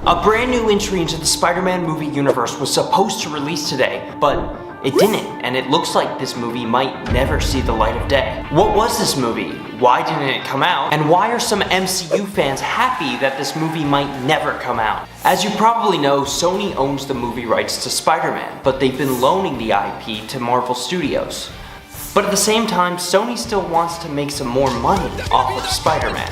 A brand new entry into the Spider-Man movie universe was supposed to release today, but it didn't, and it looks like this movie might never see the light of day. What was this movie? Why didn't it come out? And why are some MCU fans happy that this movie might never come out? As you probably know, Sony owns the movie rights to Spider-Man, but they've been loaning the IP to Marvel Studios. But at the same time, Sony still wants to make some more money off of Spider-Man.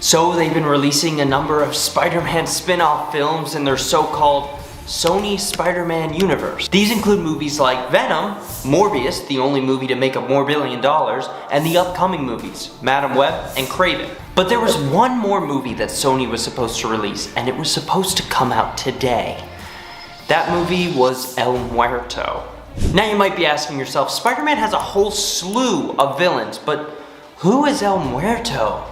So they've been releasing a number of Spider-Man spin-off films in their so-called Sony Spider-Man universe. These include movies like Venom, Morbius, the only movie to make more $1 billion, and the upcoming movies, Madam Web and Kraven. But there was one more movie that Sony was supposed to release, and it was supposed to come out today. That movie was El Muerto. Now you might be asking yourself, Spider-Man has a whole slew of villains, but who is El Muerto?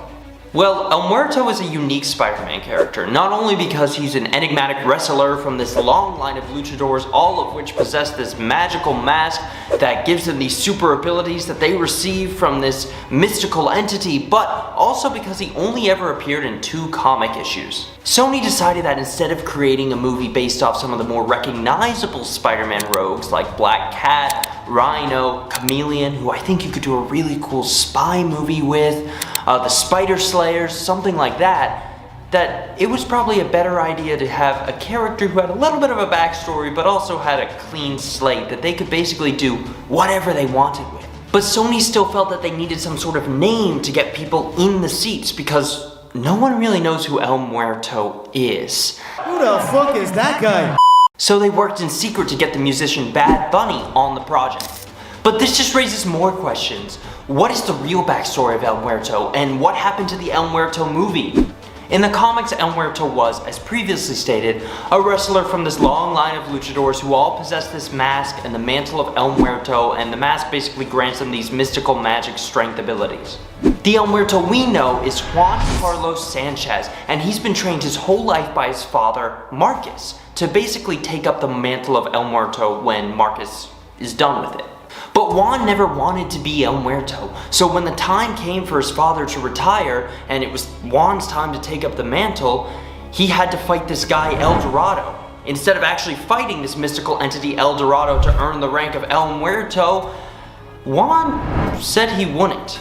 Well, El Muerto is a unique Spider-Man character, not only because he's an enigmatic wrestler from this long line of luchadors, all of which possess this magical mask that gives them these super abilities that they receive from this mystical entity, but also because he only ever appeared in 2 comic issues. Sony decided that instead of creating a movie based off some of the more recognizable Spider-Man rogues like Black Cat, Rhino, Chameleon, who I think you could do a really cool spy movie with, the Spider Slayers, something like that it was probably a better idea to have a character who had a little bit of a backstory but also had a clean slate that they could basically do whatever they wanted with. But Sony still felt that they needed some sort of name to get people in the seats because no one really knows who El Muerto is. Who the fuck is that guy? So they worked in secret to get the musician Bad Bunny on the project. But this just raises more questions. What is the real backstory of El Muerto, and what happened to the El Muerto movie? In the comics, El Muerto was, as previously stated, a wrestler from this long line of luchadors who all possess this mask and the mantle of El Muerto, and the mask basically grants them these mystical magic strength abilities. The El Muerto we know is Juan Carlos Sanchez, and he's been trained his whole life by his father, Marcus, to basically take up the mantle of El Muerto when Marcus is done with it. But Juan never wanted to be El Muerto, so when the time came for his father to retire, and it was Juan's time to take up the mantle, he had to fight this guy El Dorado. Instead of actually fighting this mystical entity El Dorado to earn the rank of El Muerto, Juan said he wouldn't.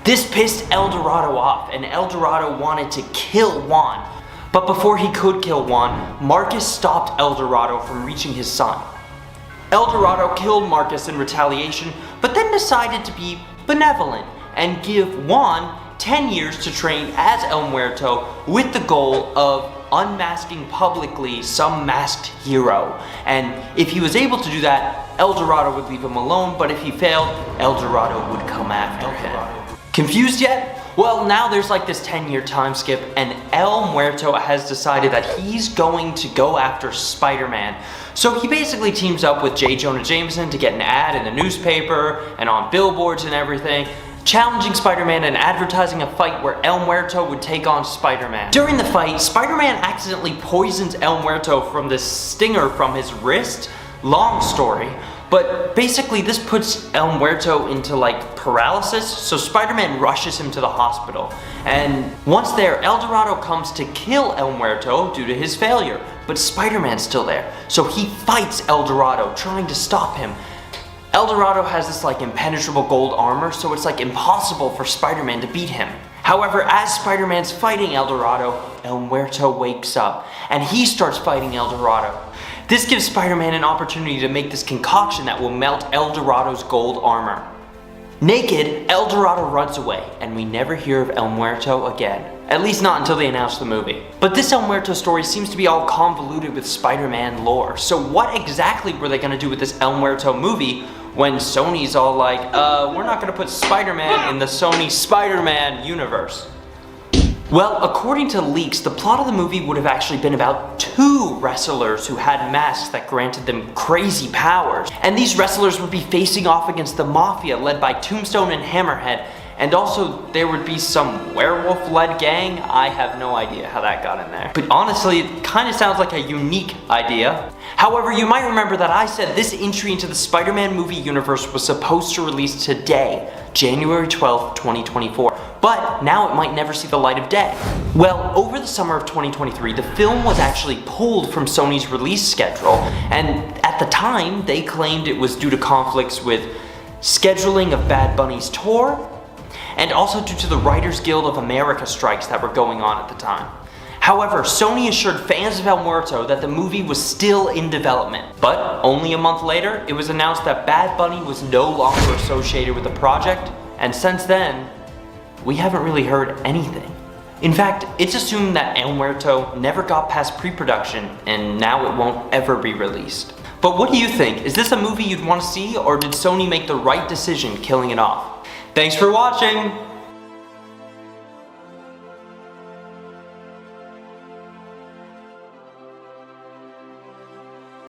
This pissed El Dorado off, and El Dorado wanted to kill Juan. But before he could kill Juan, Marcus stopped El Dorado from reaching his son. El Dorado killed Marcus in retaliation, but then decided to be benevolent and give Juan 10 years to train as El Muerto with the goal of unmasking publicly some masked hero. And if he was able to do that, El Dorado would leave him alone, but if he failed, El Dorado would come after him. Confused yet? Well, now there's like this 10-year time skip, and El Muerto has decided that he's going to go after Spider-Man. So he basically teams up with J. Jonah Jameson to get an ad in the newspaper and on billboards and everything, challenging Spider-Man and advertising a fight where El Muerto would take on Spider-Man. During the fight, Spider-Man accidentally poisons El Muerto from this stinger from his wrist. Long story. But basically this puts El Muerto into like paralysis, so Spider-Man rushes him to the hospital. And once there, El Dorado comes to kill El Muerto due to his failure, but Spider-Man's still there. So he fights El Dorado, trying to stop him. El Dorado has this like impenetrable gold armor, so it's like impossible for Spider-Man to beat him. However, as Spider-Man's fighting El Dorado, El Muerto wakes up, and he starts fighting El Dorado. This gives Spider-Man an opportunity to make this concoction that will melt El Dorado's gold armor. Naked, El Dorado runs away, and we never hear of El Muerto again. At least not until they announce the movie. But this El Muerto story seems to be all convoluted with Spider-Man lore. So what exactly were they going to do with this El Muerto movie when Sony's all like, we're not going to put Spider-Man in the Sony Spider-Man universe? Well, according to leaks, the plot of the movie would have actually been about 2 wrestlers who had masks that granted them crazy powers. And these wrestlers would be facing off against the Mafia led by Tombstone and Hammerhead. And also, there would be some werewolf-led gang. I have no idea how that got in there. But honestly, it kind of sounds like a unique idea. However, you might remember that I said this entry into the Spider-Man movie universe was supposed to release today, January 12th, 2024. But now it might never see the light of day. Well, over the summer of 2023, the film was actually pulled from Sony's release schedule, and at the time, they claimed it was due to conflicts with scheduling of Bad Bunny's tour, and also due to the Writers Guild of America strikes that were going on at the time. However, Sony assured fans of El Muerto that the movie was still in development. But only a month later, it was announced that Bad Bunny was no longer associated with the project, and since then, we haven't really heard anything. In fact, it's assumed that El Muerto never got past pre-production, and now it won't ever be released. But what do you think? Is this a movie you'd want to see, or did Sony make the right decision killing it off? Thanks for watching!